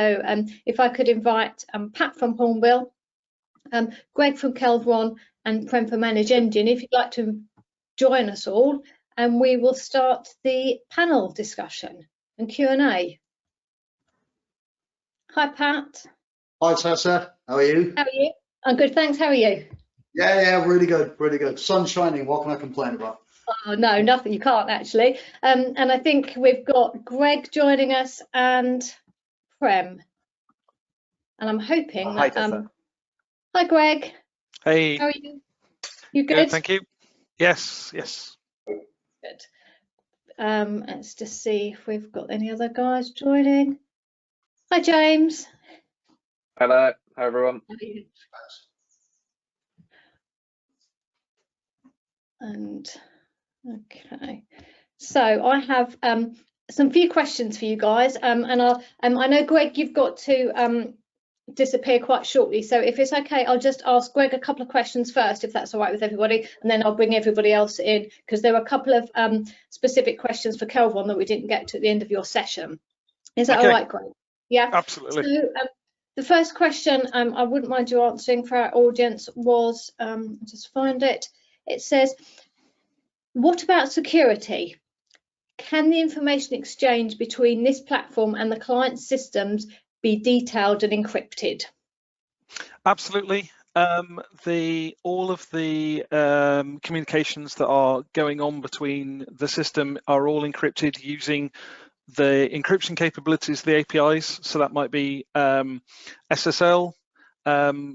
if I could invite Pat from Hornbill, Greg from Kelviron, and Prem from Manage Engine, if you'd like to join us all, and we will start the panel discussion and Q&A. Hi, Pat. Hi, Tessa. How are you? How are you? I'm good, thanks. How are you? Yeah, really good, really good. Sun's shining. What can I complain about? Oh, no, nothing. You can't actually. And I think we've got Greg joining us and Prem. And I'm hoping Hi, Tessa. Hi, Greg. Hey. How are you? You good? Good, thank you. Yes. Good. Let's just see if we've got any other guys joining. Hi, James. Hello. Hi, everyone. How are you? And okay, so I have some few questions for you guys, and I know, Greg, you've got to disappear quite shortly, so if it's okay, I'll just ask Greg a couple of questions first, if that's all right with everybody, and then I'll bring everybody else in, because there were a couple of specific questions for Kelviron that we didn't get to at the end of your session. Is that okay? All right, Greg? Yeah, absolutely. So the first question I wouldn't mind you answering for our audience was, just find it. It says, what about security? Can the information exchange between this platform and the client systems be detailed and encrypted? Absolutely. All of the communications that are going on between the system are all encrypted using the encryption capabilities of the APIs. So that might be SSL,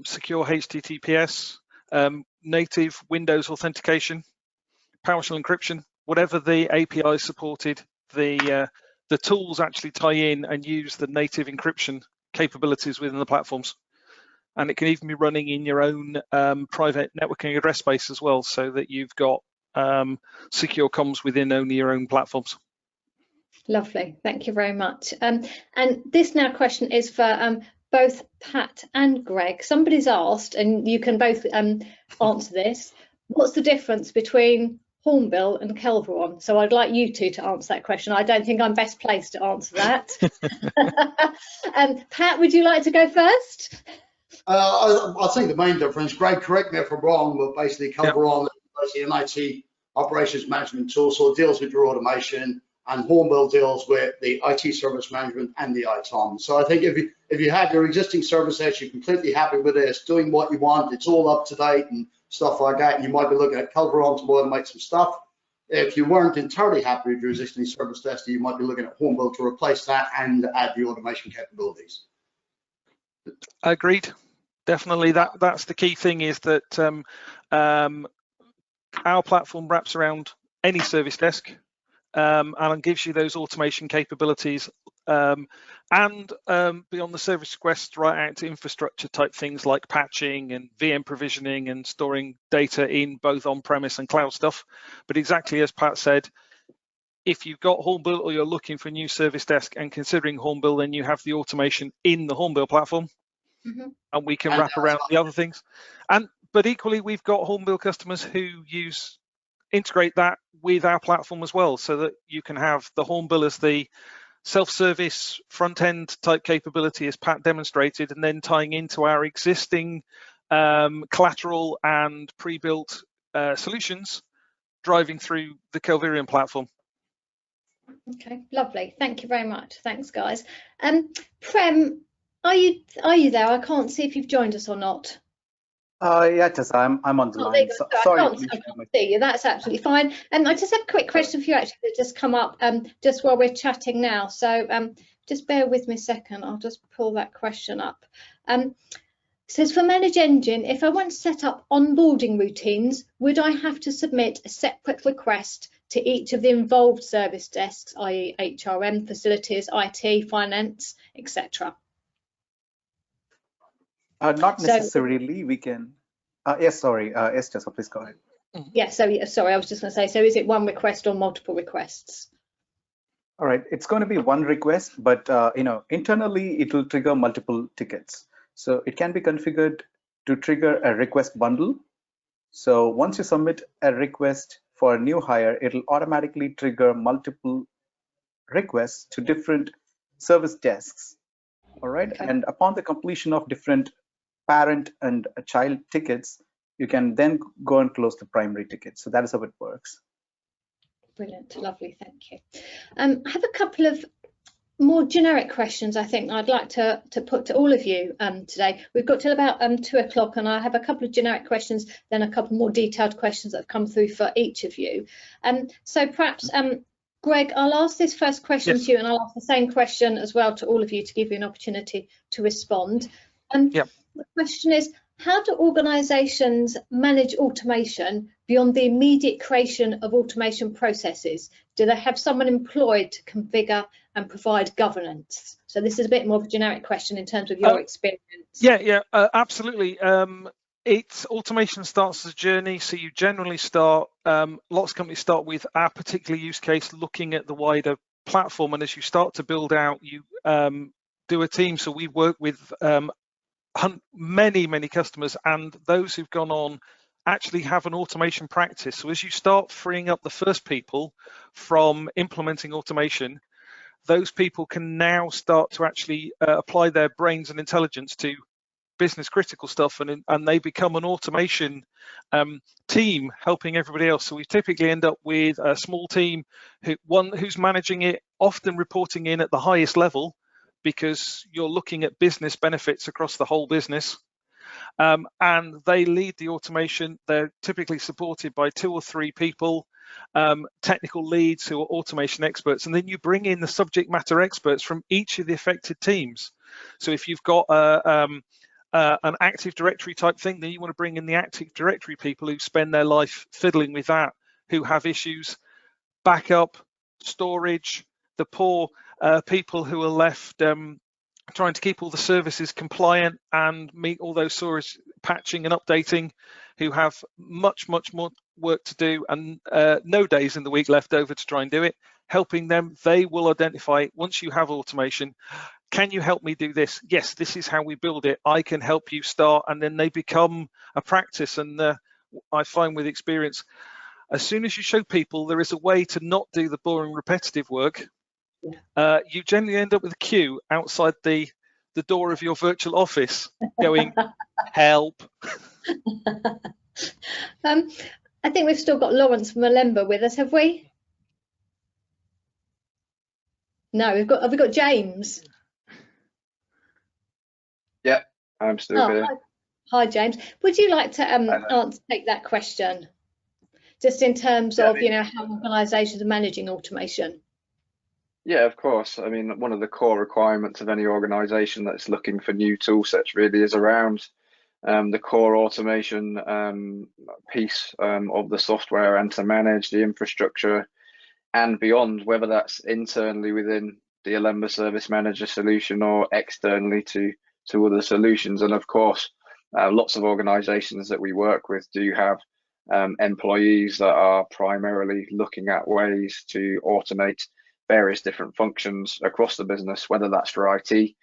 secure HTTPS, native Windows authentication, PowerShell encryption, whatever the API supported, the tools actually tie in and use the native encryption capabilities within the platforms. And it can even be running in your own private networking address space as well, so that you've got secure comms within only your own platforms. Lovely, thank you very much. And this now question is for both Pat and Greg. Somebody's asked, and you can both answer this, what's the difference between Hornbill and Kelviron? So I'd like you two to answer that question. I don't think I'm best placed to answer that. Pat, would you like to go first? I think the main difference, Greg, correct me if I'm wrong, but basically Kelviron is basically an IT operations management tool, so it deals with your automation, and Hornbill deals with the IT service management and the ITOM. So I think if you have your existing service that you're completely happy with it, it's doing what you want, it's all up to date and stuff like that, you might be looking at Kelviron to automate some stuff. If you weren't entirely happy with your existing service desk, you might be looking at Hornbill to replace that and add the automation capabilities. Agreed. Definitely, that's the key thing, is that our platform wraps around any service desk and gives you those automation capabilities, and beyond the service requests, right out to infrastructure type things like patching and VM provisioning and storing data in both on-premise and cloud stuff. But exactly as Pat said, if you've got Hornbill or you're looking for a new service desk and considering Hornbill, then you have the automation in the Hornbill platform. Mm-hmm. And we can wrap around the other things. But equally, we've got Hornbill customers who integrate that with our platform as well, so that you can have the Hornbill as the self-service front-end type capability, as Pat demonstrated, and then tying into our existing collateral and pre-built solutions, driving through the Kelviron platform. Okay, lovely. Thank you very much. Thanks, guys. Prem, are you there? I can't see if you've joined us or not. Yeah, Tessa, I'm on the line. Sorry, I can't see you. That's absolutely fine. I just have a quick question for you, actually, that just come up just while we're chatting now. So just bear with me a second. I'll just pull that question up. It says, for Manage Engine, if I want to set up onboarding routines, would I have to submit a separate request to each of the involved service desks, i.e. HRM, facilities, IT, finance, etc.? Not necessarily. We can. Yes, sorry. Yes, Tessa, please go ahead. Yeah, sorry, I was just going to say, so is it one request or multiple requests? All right, it's going to be one request, but internally it will trigger multiple tickets. So it can be configured to trigger a request bundle. So once you submit a request for a new hire, it'll automatically trigger multiple requests to different service desks. All right. Okay. And upon the completion of different parent and child tickets, you can then go and close the primary ticket. So that is how it works. Brilliant, lovely, thank you. I have a couple of more generic questions I think I'd like to put to all of you today. We've got till about 2 o'clock, and I have a couple of generic questions, then a couple more detailed questions that have come through for each of you. So perhaps, Greg, I'll ask this first question to you, and I'll ask the same question as well to all of you to give you an opportunity to respond. The question is, how do organisations manage automation beyond the immediate creation of automation processes? Do they have someone employed to configure and provide governance? So this is a bit more of a generic question in terms of your experience. Absolutely. Automation starts as a journey. So you generally start, lots of companies start with our particular use case, looking at the wider platform. And as you start to build out, you do a team. So we work with many customers, and those who've gone on actually have an automation practice. So as you start freeing up the first people from implementing automation, those people can now start to actually apply their brains and intelligence to business critical stuff, and they become an automation team helping everybody else. So we typically end up with a small team, who's managing it, often reporting in at the highest level, because you're looking at business benefits across the whole business. And they lead the automation. They're typically supported by 2 or 3 people, technical leads who are automation experts. And then you bring in the subject matter experts from each of the affected teams. So if you've got an Active Directory type thing, then you want to bring in the Active Directory people who spend their life fiddling with that, who have issues, backup, storage, the poor people who are left trying to keep all the services compliant and meet all those storage patching and updating, who have much more work to do and no days in the week left over to try and do it. Helping them, they will identify, once you have automation, can you help me do this? Yes, this is how we build it. I can help you start, and then they become a practice. And I find with experience, as soon as you show people there is a way to not do the boring repetitive work, you generally end up with a queue outside the door of your virtual office going, help. I think we've still got Lawrence from Malemba with us, have we? No, have we got James? Yeah, I'm still here. Hi, James. Would you like to take that question? Just in terms of, how organisations are managing automation. Yeah, of course. I mean, one of the core requirements of any organisation that's looking for new tool sets really is around the core automation piece of the software, and to manage the infrastructure and beyond, whether that's internally within the Alemba Service Manager solution or externally to other solutions. And of course, lots of organisations that we work with do have employees that are primarily looking at ways to automate various different functions across the business, whether that's for IT,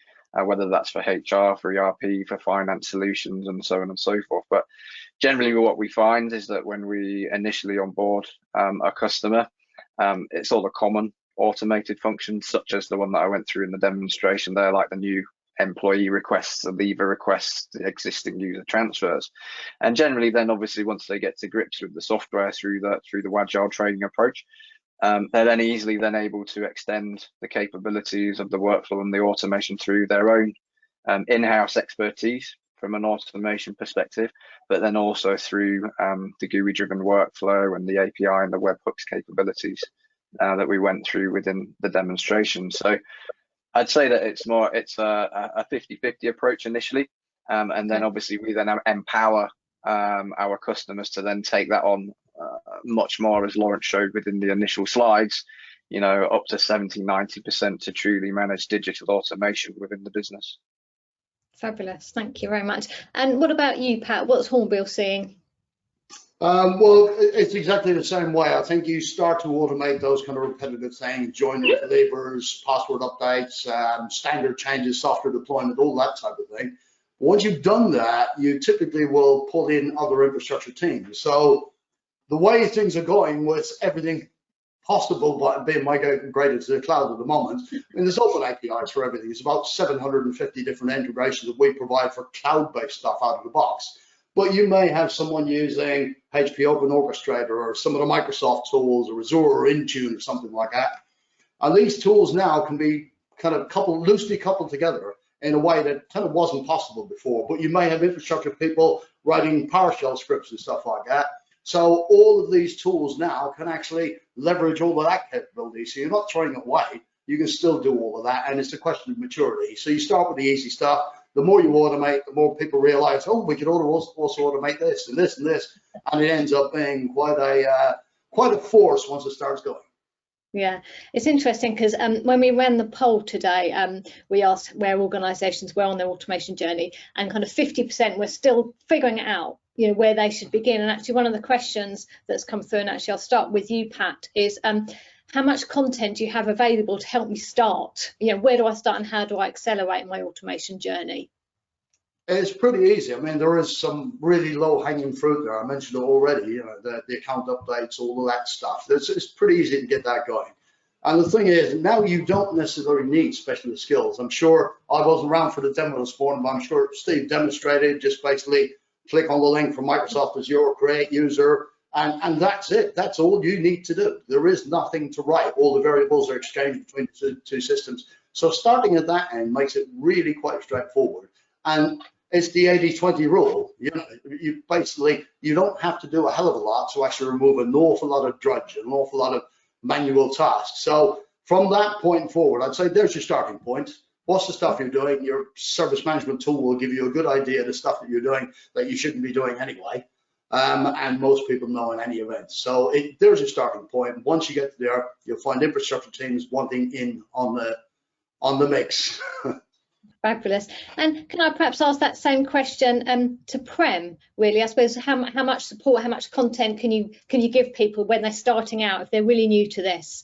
whether that's for HR, for ERP, for finance solutions, and so on and so forth. But generally what we find is that when we initially onboard a customer, it's all the common automated functions, such as the one that I went through in the demonstration there, like the new employee requests, the leaver requests, the existing user transfers. And generally then obviously once they get to grips with the software through the Agile training approach, they're then easily able to extend the capabilities of the workflow and the automation through their own in-house expertise from an automation perspective, but then also through the GUI-driven workflow and the API and the webhooks capabilities that we went through within the demonstration. So I'd say that it's a 50-50 approach initially, and then obviously we then empower our customers to then take that on much more, as Lawrence showed within the initial slides, up to 70-90% to truly manage digital automation within the business. Fabulous, thank you very much. And what about you, Pat? What's Hornbill seeing? Well, it's exactly the same way. I think you start to automate those kind of repetitive things, join up labors, password updates, standard changes, software deployment, all that type of thing. Once you've done that, you typically will pull in other infrastructure teams. So the way things are going with everything possible by being migrated to the cloud at the moment. I mean, there's open APIs for everything. It's about 750 different integrations that we provide for cloud-based stuff out of the box. But you may have someone using HP Open Orchestrator or some of the Microsoft tools or Azure or Intune or something like that. And these tools now can be kind of loosely coupled together in a way that kind of wasn't possible before. But you may have infrastructure people writing PowerShell scripts and stuff like that. So all of these tools now can actually leverage all of that capability. So you're not throwing it away. You can still do all of that. And it's a question of maturity. So you start with the easy stuff. The more you automate, the more people realize, oh, we could also automate this and this and this. And it ends up being quite a force once it starts going. Yeah, it's interesting because when we ran the poll today, we asked where organisations were on their automation journey, and kind of 50% were still figuring it out, you know, where they should begin. And actually, one of the questions that's come through, and actually I'll start with you, Pat, is how much content do you have available to help me start? You know, where do I start and how do I accelerate my automation journey? It's pretty easy. I mean, there is some really low-hanging fruit there. I mentioned it already, you know, the account updates, all of that stuff. It's pretty easy to get that going. And the thing is, now you don't necessarily need specialist skills. I'm sure I wasn't around for the demo this morning, but I'm sure Steve demonstrated, just basically click on the link from Microsoft Azure, create user, and that's it. That's all you need to do. There is nothing to write. All the variables are exchanged between the two systems. So starting at that end makes it really quite straightforward. And it's the 80-20 rule. You know, you don't have to do a hell of a lot to actually remove an awful lot of drudge, an awful lot of manual tasks. So from that point forward, I'd say there's your starting point. What's the stuff you're doing? Your service management tool will give you a good idea of the stuff that you're doing that you shouldn't be doing anyway. And most people know in any event. So there's your starting point. Once you get there, you'll find infrastructure teams wanting in on the mix. Fabulous. And can I perhaps ask that same question to Prem, really? I suppose how much support, how much content can you give people when they're starting out, if they're really new to this?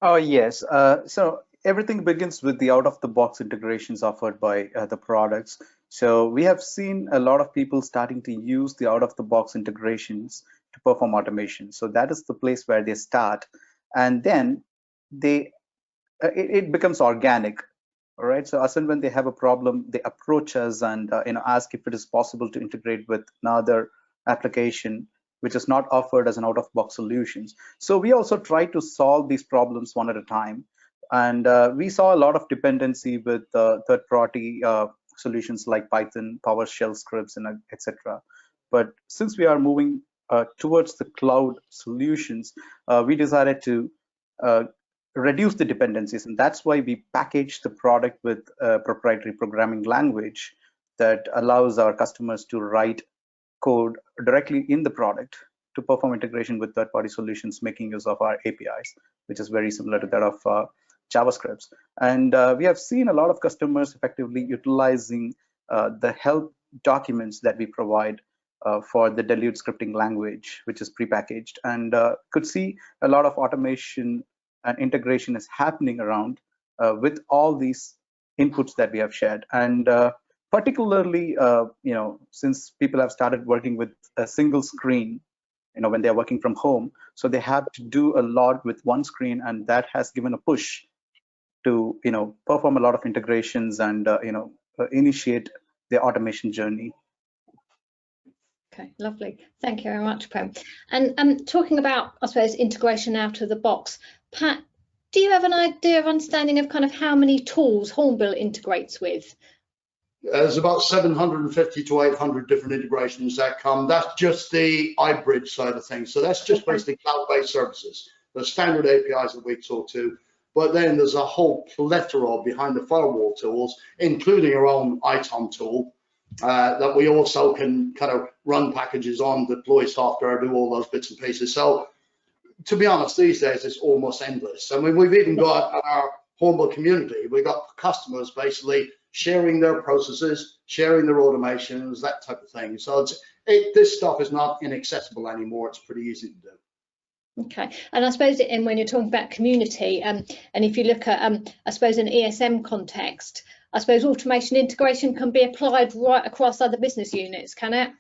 Oh, yes. So everything begins with the out-of-the-box integrations offered by the products. So we have seen a lot of people starting to use the out-of-the-box integrations to perform automation. So that is the place where they start, and then it becomes organic. All right. So as and when they have a problem, they approach us and ask if it is possible to integrate with another application which is not offered as an out-of-box solutions. So we also try to solve these problems one at a time. And we saw a lot of dependency with third-party solutions like Python, PowerShell scripts, and etc. But since we are moving towards the cloud solutions, we decided to reduce the dependencies, and that's why we package the product with a proprietary programming language that allows our customers to write code directly in the product to perform integration with third-party solutions, making use of our APIs, which is very similar to that of JavaScript. And we have seen a lot of customers effectively utilizing the help documents that we provide for the Delude scripting language, which is prepackaged, and could see a lot of automation and integration is happening around with all these inputs that we have shared. And particularly, since people have started working with a single screen, when they're working from home, so they have to do a lot with one screen, and that has given a push to, perform a lot of integrations and, initiate their automation journey. Okay, lovely. Thank you very much, Prem. And talking about, I suppose, integration out of the box, Pat, do you have an idea of understanding of kind of how many tools Hornbill integrates with? There's about 750 to 800 different integrations that come. That's just the iBridge side of things. So that's just basically cloud-based services, the standard APIs that we talk to. But then there's a whole plethora behind the firewall tools, including our own ITOM tool, that we also can kind of run packages on, deploy software, do all those bits and pieces. So to be honest, these days it's almost endless. I mean, we've even got our Hornbill community, we've got customers basically sharing their processes, sharing their automations, that type of thing. So this stuff is not inaccessible anymore. It's pretty easy to do. Okay, and I suppose when you're talking about community, and if you look at, I suppose, an ESM context, I suppose automation integration can be applied right across other business units, can it?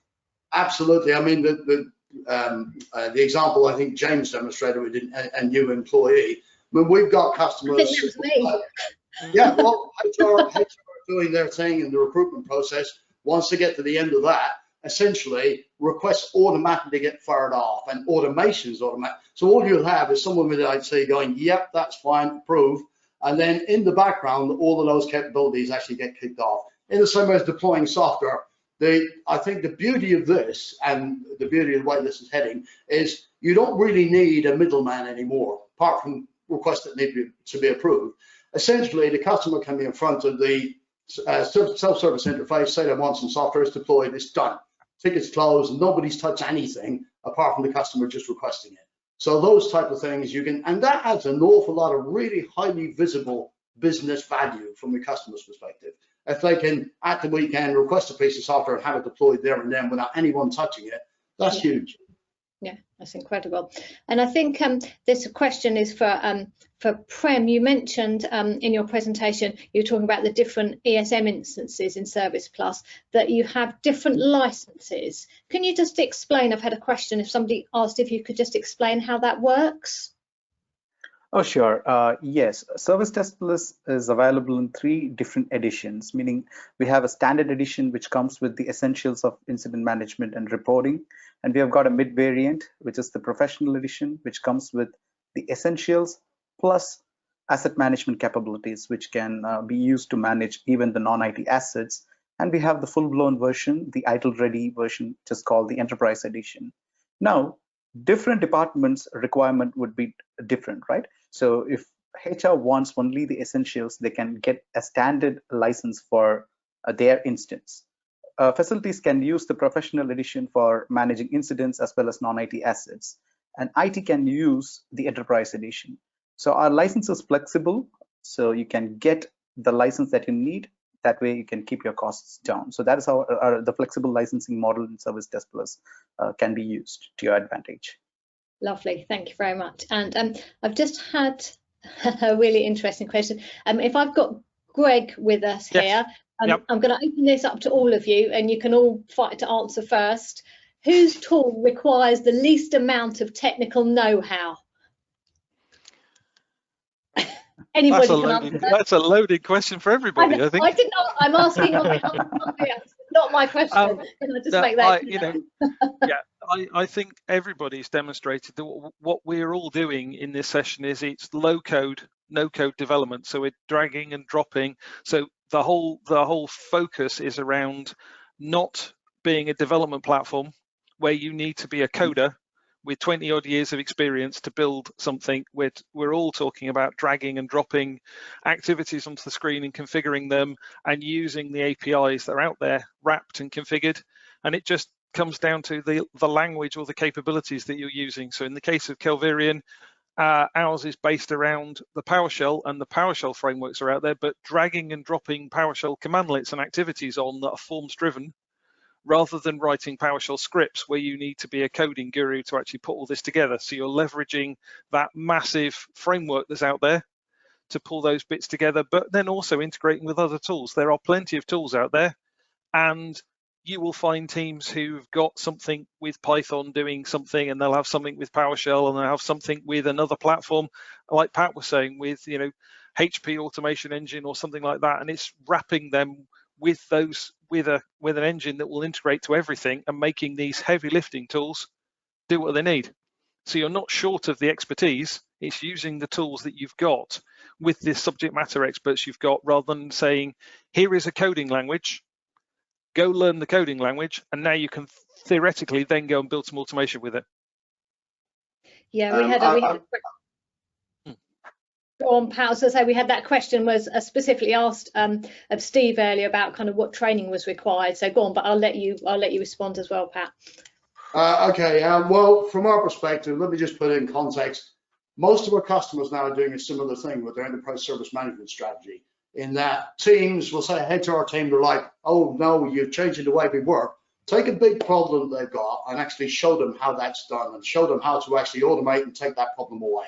Absolutely. I mean, the example I think James demonstrated with a new employee. I mean, we've got customers. I think that was me. Yeah, well, HR are doing their thing in the recruitment process. Once they get to the end of that, essentially requests automatically get fired off and automation's automatic. So all you'll have is someone with IT going, yep, that's fine, approve. And then in the background, all of those capabilities actually get kicked off. In the same way as deploying software, I think the beauty of this and the beauty of the way this is heading is you don't really need a middleman anymore, apart from requests that need to be approved. Essentially, the customer can be in front of the self-service interface, say they want some software, it's deployed, it's done. Tickets closed, nobody's touched anything apart from the customer just requesting it. So those type of things you can, and that adds an awful lot of really highly visible business value from the customer's perspective. If they can, at the weekend, request a piece of software and have it deployed there and then without anyone touching it, that's huge. Yeah, that's incredible. And I think this question is for Prem. You mentioned in your presentation, you were talking about the different ESM instances in Service Plus, that you have different licenses. Can you just explain? I've had a question, if somebody asked if you could just explain how that works. Oh, sure. Yes, Service Desk Plus is available in 3 different editions, meaning we have a standard edition which comes with the essentials of incident management and reporting. And we have got a mid variant, which is the professional edition, which comes with the essentials plus asset management capabilities, which can be used to manage even the non-IT assets. And we have the full-blown version, the ITIL-ready version, just called the Enterprise Edition. Now, different departments' requirement would be different, right? So if HR wants only the essentials, they can get a standard license for their instance. Facilities can use the professional edition for managing incidents as well as non-IT assets, and IT can use the enterprise edition. So our license is flexible, so you can get the license that you need. That way you can keep your costs down. So that is how the flexible licensing model in Service Desk Plus can be used to your advantage. Lovely, thank you very much. And I've just had a really interesting question. If I've got Greg with us here, Yep. I'm going to open this up to all of you, and you can all fight to answer first. Whose tool requires the least amount of technical know-how? Anybody can answer that. That's a loaded question for everybody, I think. I didn't know, I'm asking on behalf of somebody else. Not my question. Can I just make that clear? I think everybody's demonstrated that what we're all doing in this session is it's low code, no code development. So we're dragging and dropping. So the whole focus is around not being a development platform where you need to be a coder with 20 odd years of experience to build something. We're all talking about dragging and dropping activities onto the screen and configuring them and using the APIs that are out there wrapped and configured. And it just comes down to the language or the capabilities that you're using. So in the case of Kelviron, ours is based around the PowerShell, and the PowerShell frameworks are out there, but dragging and dropping PowerShell commandlets and activities on that are forms driven, rather than writing PowerShell scripts where you need to be a coding guru to actually put all this together. So you're leveraging that massive framework that's out there to pull those bits together, but then also integrating with other tools. There are plenty of tools out there, and you will find teams who've got something with Python doing something, and they'll have something with PowerShell, and they'll have something with another platform, like Pat was saying, with HP automation engine or something like that, and it's wrapping them with those with an engine that will integrate to everything and making these heavy lifting tools do what they need. So you're not short of the expertise. It's using the tools that you've got with the subject matter experts you've got, rather than saying, here is a coding language, go learn the coding language, and now you can theoretically then go and build some automation with it. Yeah, we had on Pat, so say we had that question was specifically asked of Steve earlier about kind of what training was required. So go on, but I'll let you respond as well, Pat. Okay, well, from our perspective, let me just put it in context. Most of our customers now are doing a similar thing with their enterprise service management strategy, in that teams will say, HR team, they're like, oh no, you're changing the way we work. Take a big problem they've got and actually show them how that's done, and show them how to actually automate and take that problem away.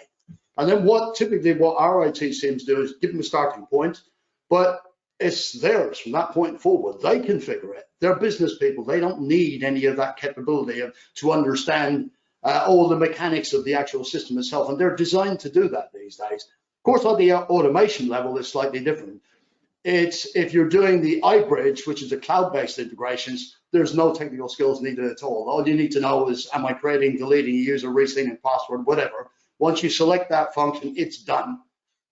And then typically what our IT teams do is give them a starting point, but it's theirs from that point forward. They configure it. They're business people. They don't need any of that capability to understand all the mechanics of the actual system itself, and they're designed to do that these days. Of course, on the automation level, it's slightly different. It's if you're doing the iBridge, which is a cloud-based integrations, there's no technical skills needed at all. All you need to know is, am I creating, deleting a user, resetting a password, whatever. Once you select that function, it's done.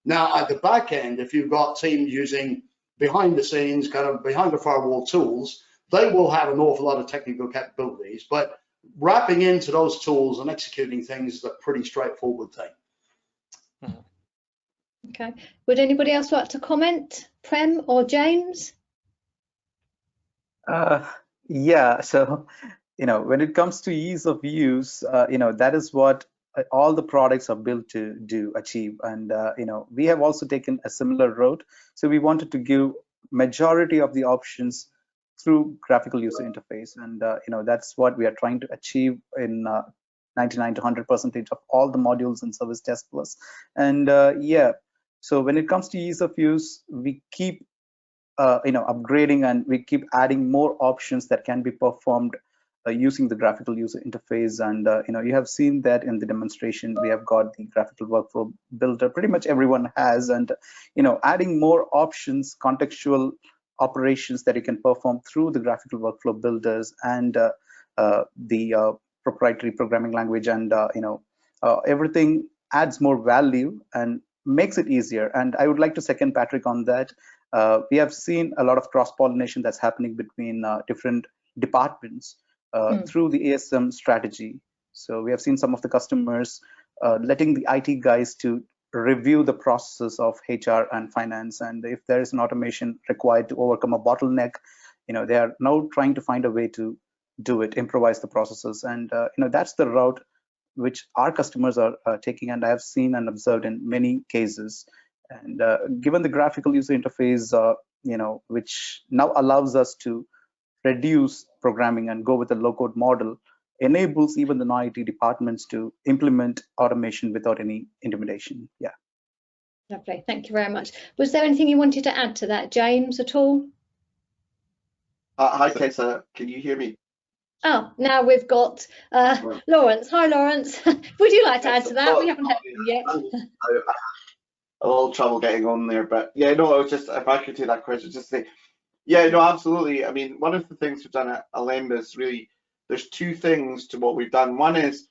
Now, at the back end, if you've got teams using behind the scenes, kind of behind the firewall tools, they will have an awful lot of technical capabilities, but wrapping into those tools and executing things is a pretty straightforward thing. Okay. Would anybody else like to comment? Prem or James? Yeah, so, when it comes to ease of use, that is what all the products are built to achieve. And, we have also taken a similar route. So we wanted to give majority of the options through graphical user interface. And, that's what we are trying to achieve in 99 to 100% of all the modules in Service Desk Plus. And yeah, so when it comes to ease of use, we keep upgrading, and we keep adding more options that can be performed using the graphical user interface. And you have seen that in the demonstration. We have got the graphical workflow builder, pretty much everyone has, and adding more options, contextual operations that you can perform through the graphical workflow builders and the proprietary programming language, and everything adds more value and makes it easier. And I would like to second Patrick on that. We have seen a lot of cross-pollination that's happening between different departments through the ASM strategy. So we have seen some of the customers letting the IT guys to review the processes of HR and finance, and if there is an automation required to overcome a bottleneck, they are now trying to find a way to do it, improvise the processes. And that's the route which our customers are taking, and I have seen and observed in many cases. And given the graphical user interface, which now allows us to reduce programming and go with a low-code model, enables even the non-IT departments to implement automation without any intimidation. Yeah. Lovely, thank you very much. Was there anything you wanted to add to that, James, at all? Hi, Tessa, can you hear me? Oh, now we've got Lawrence. Hi, Lawrence. Would you like to add to that? We haven't heard from you yet. I had a little trouble getting on there, but yeah, no, I was just, if I could take that question, just say, yeah, no, absolutely. I mean, one of the things we've done at Alemba is really, there's two things to what we've done. One is,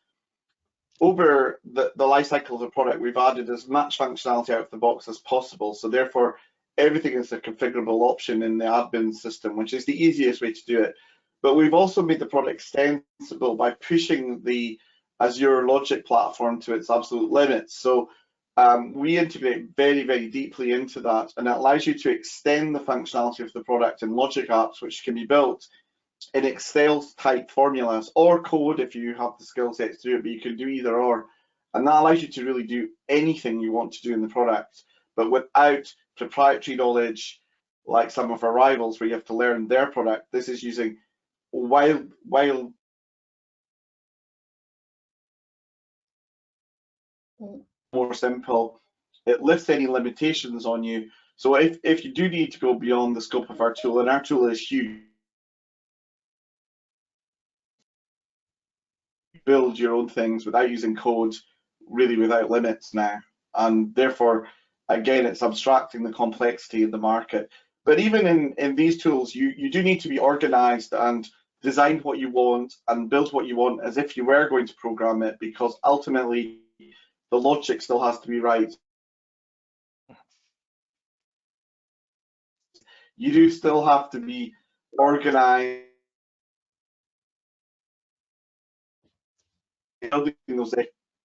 over the life cycle of the product, we've added as much functionality out of the box as possible. So therefore, everything is a configurable option in the admin system, which is the easiest way to do it. But we've also made the product extensible by pushing the Azure Logic platform to its absolute limits. So we integrate very, very deeply into that, and it allows you to extend the functionality of the product in Logic apps, which can be built in Excel type formulas or code if you have the skill sets to do it, but you can do either or. And that allows you to really do anything you want to do in the product, but without proprietary knowledge like some of our rivals where you have to learn their product. This is using while more simple. It lifts any limitations on you. So if you do need to go beyond the scope of our tool, and our tool is huge, build your own things without using code, really without limits now. And therefore, again, it's abstracting the complexity of the market. But even in these tools, you do need to be organized and design what you want and build what you want as if you were going to program it, because ultimately the logic still has to be right. You do still have to be organized. Building those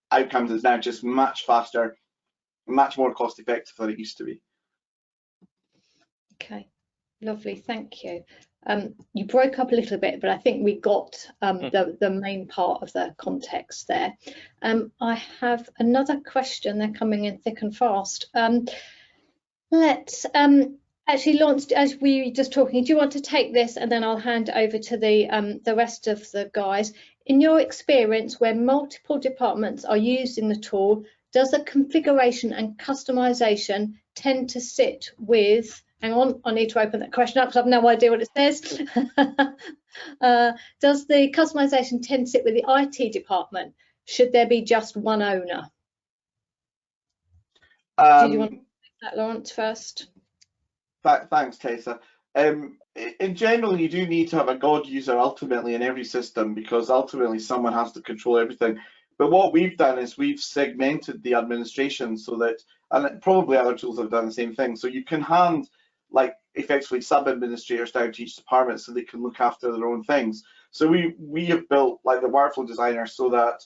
outcomes is now just much faster, much more cost effective than it used to be. Okay, lovely, thank you. You broke up a little bit, but I think we got the main part of the context there. I have another question. They're coming in thick and fast. Let's actually launch, as we were just talking, do you want to take this and then I'll hand over to the rest of the guys. In your experience, where multiple departments are used in the tool, does the configuration and customization tend to sit with hang on, I need to open that question up because I've no idea what it says. Does the customization tend to sit with the IT department? Should there be just one owner? Do you want to take that, Lawrence, first? Thanks, Tessa. In general, you do need to have a God user ultimately in every system, because ultimately someone has to control everything. But what we've done is we've segmented the administration so that, and probably other tools have done the same thing, so you can hand like effectively sub-administrators down to each department so they can look after their own things. So we have built like the workflow designer so that,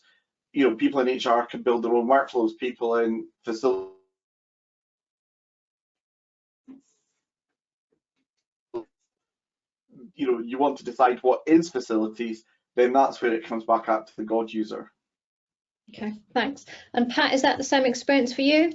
you know, people in HR can build their own workflows, people in facilities, you know, you want to decide what is facilities, then that's where it comes back up to the God user. Okay, thanks. And Pat, is that the same experience for you?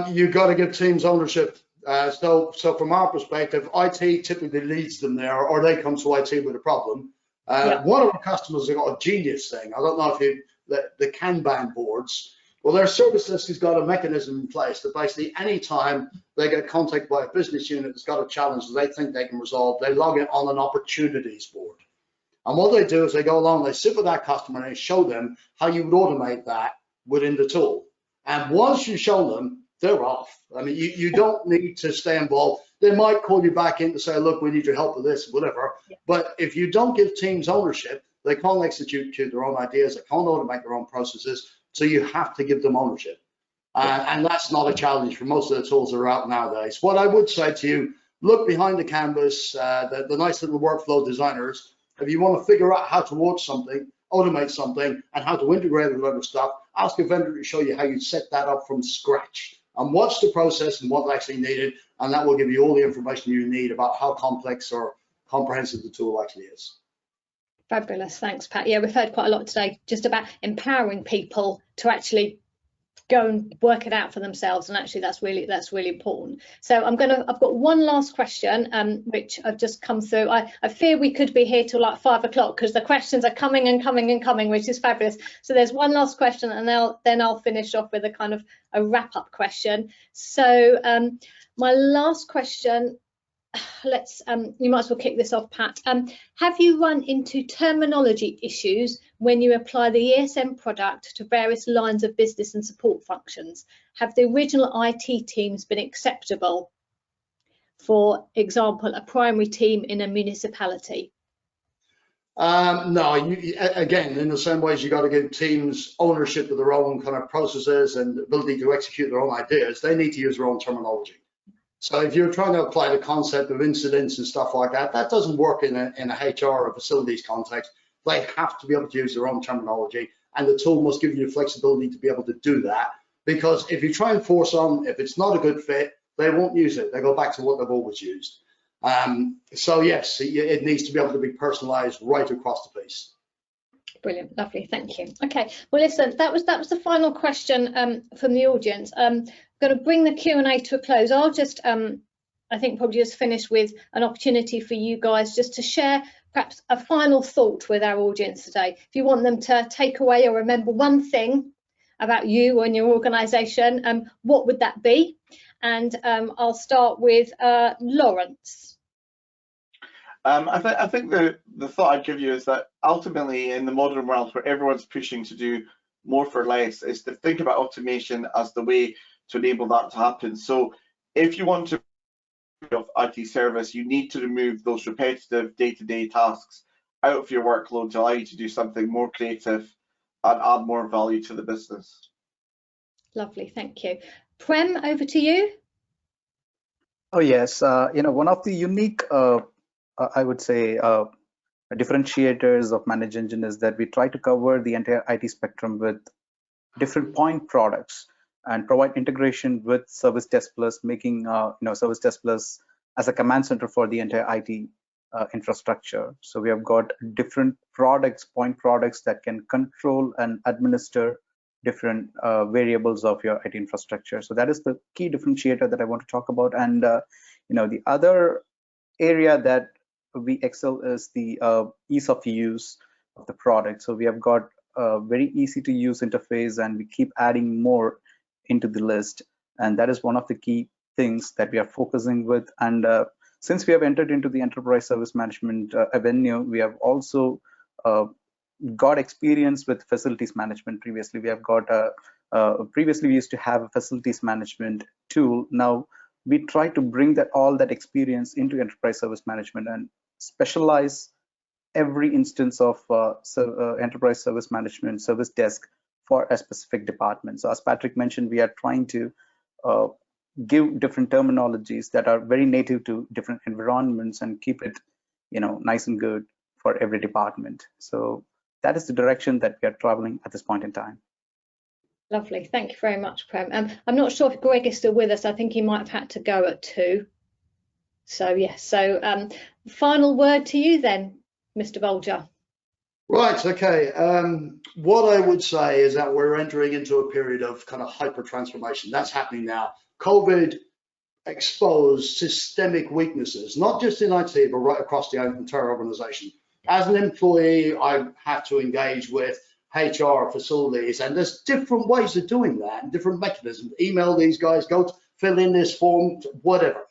You've got to give teams ownership. So from our perspective, IT typically leads them there, or they come to IT with a problem. One of our customers has got a genius thing. I don't know if you, the Kanban boards. Well, their service desk has got a mechanism in place that basically any time they get contacted by a business unit that's got a challenge that they think they can resolve, they log it on an opportunities board. And what they do is they go along, they sit with that customer and they show them how you would automate that within the tool. And once you show them, they're off. I mean, you don't need to stay involved. They might call you back in to say, look, we need your help with this, whatever. But if you don't give teams ownership, they can't execute their own ideas, they can't automate their own processes. So you have to give them ownership. And that's not a challenge for most of the tools that are out nowadays. What I would say to you, look behind the canvas, the nice little workflow designers. If you want to figure out how to automate something, and how to integrate with other stuff, ask a vendor to show you how you set that up from scratch and what's the process and what's actually needed, and that will give you all the information you need about how complex or comprehensive the tool actually is. Fabulous, thanks, Pat. Yeah, we've heard quite a lot today just about empowering people to actually go and work it out for themselves, and actually that's really important. So I've got one last question which I've just come through. I fear we could be here till like 5 o'clock because the questions are coming and coming and coming, which is fabulous. So there's one last question, and then I'll finish off with a kind of a wrap-up question. So my last question, let's you might as well kick this off, Pat. Have you run into terminology issues when you apply the ESM product to various lines of business and support functions? Have the original IT teams been acceptable? For example, a primary team in a municipality? No, again, in the same ways you got to give teams ownership of their own kind of processes and ability to execute their own ideas, they need to use their own terminology. So if you're trying to apply the concept of incidents and stuff like that, that doesn't work in a HR or facilities context. They have to be able to use their own terminology, and the tool must give you the flexibility to be able to do that. Because if you try and force on, if it's not a good fit, they won't use it. They go back to what they've always used. So yes, it needs to be able to be personalized right across the piece. Brilliant, lovely, thank you. Okay, well listen, that was the final question from the audience. I'm going to bring the Q&A to a close. I'll just I think probably just finish with an opportunity for you guys just to share perhaps a final thought with our audience today. If you want them to take away or remember one thing about you and your organisation, what would that be? And I'll start with Lawrence. I think the thought I'd give you is that ultimately in the modern world where everyone's pushing to do more for less, is to think about automation as the way to enable that to happen. So if you want to of IT service, you need to remove those repetitive day-to-day tasks out of your workload to allow you to do something more creative and add more value to the business. Lovely, thank you. Prem, over to you. Oh yes, one of the unique I would say differentiators of Manage Engine is that we try to cover the entire IT spectrum with different point products and provide integration with Service Desk Plus, making Service Desk Plus as a command center for the entire IT infrastructure. So we have got different products, point products that can control and administer different variables of your IT infrastructure. So that is the key differentiator that I want to talk about. And the other area that we excel is the ease of use of the product. So we have got a very easy to use interface, and we keep adding more into the list, and that is one of the key things that we are focusing with. And since we have entered into the enterprise service management avenue, we have also got experience with facilities management. Previously, we have got previously we used to have a facilities management tool. Now we try to bring all that experience into enterprise service management and specialize every instance of enterprise service management service desk for a specific department. So as Patrick mentioned, we are trying to give different terminologies that are very native to different environments and keep it, nice and good for every department. So that is the direction that we are traveling at this point in time. Lovely, thank you very much, Prem. I'm not sure if Greg is still with us. I think he might have had to go at 2. So yes, so final word to you then, Mr. Bolger. Right, okay. What I would say is that we're entering into a period of kind of hyper transformation. That's happening now. COVID exposed systemic weaknesses, not just in IT, but right across the entire organization. As an employee, I have to engage with HR, facilities, and there's different ways of doing that and different mechanisms. Email these guys, go fill in this form, whatever.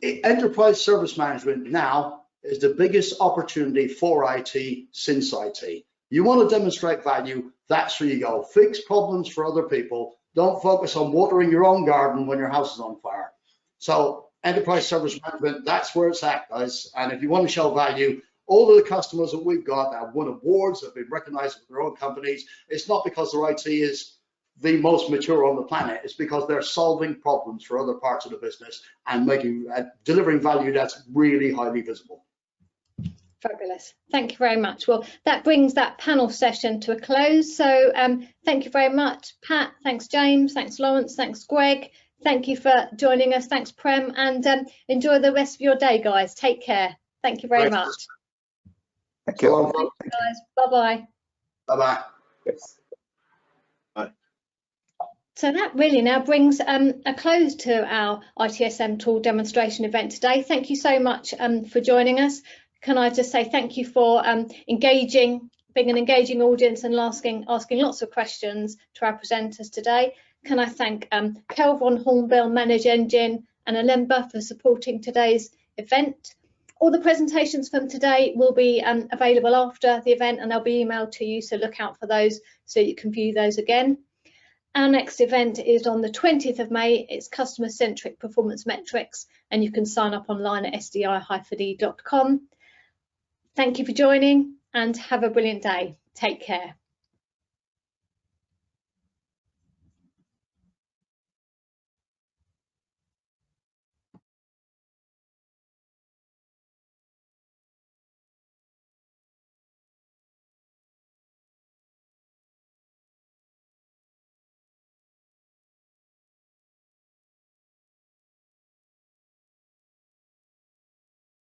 Enterprise service management now is the biggest opportunity for IT since IT. You want to demonstrate value, that's where you go. Fix problems for other people. Don't focus on watering your own garden when your house is on fire. So enterprise service management, that's where it's at, guys. And if you want to show value, all of the customers that we've got that have won awards, that have been recognized with their own companies, it's not because their IT is the most mature on the planet. It's because they're solving problems for other parts of the business and delivering value that's really highly visible. Fabulous. Thank you very much. Well, that brings that panel session to a close. So thank you very much, Pat. Thanks, James. Thanks, Lawrence. Thanks, Greg. Thank you for joining us. Thanks, Prem. And enjoy the rest of your day, guys. Take care. Thank you very much. Thank you. Thank you, guys. Bye-bye. Bye-bye. Yes. Bye. So that really now brings a close to our ITSM tool demonstration event today. Thank you so much for joining us. Can I just say thank you for being an engaging audience and asking lots of questions to our presenters today. Can I thank Kelviron, Hornbill, Manage Engine and Alemba for supporting today's event. All the presentations from today will be available after the event and they'll be emailed to you, so look out for those so you can view those again. Our next event is on the 20th of May. It's customer-centric performance metrics and you can sign up online at sdi-e.com. Thank you for joining and have a brilliant day. Take care.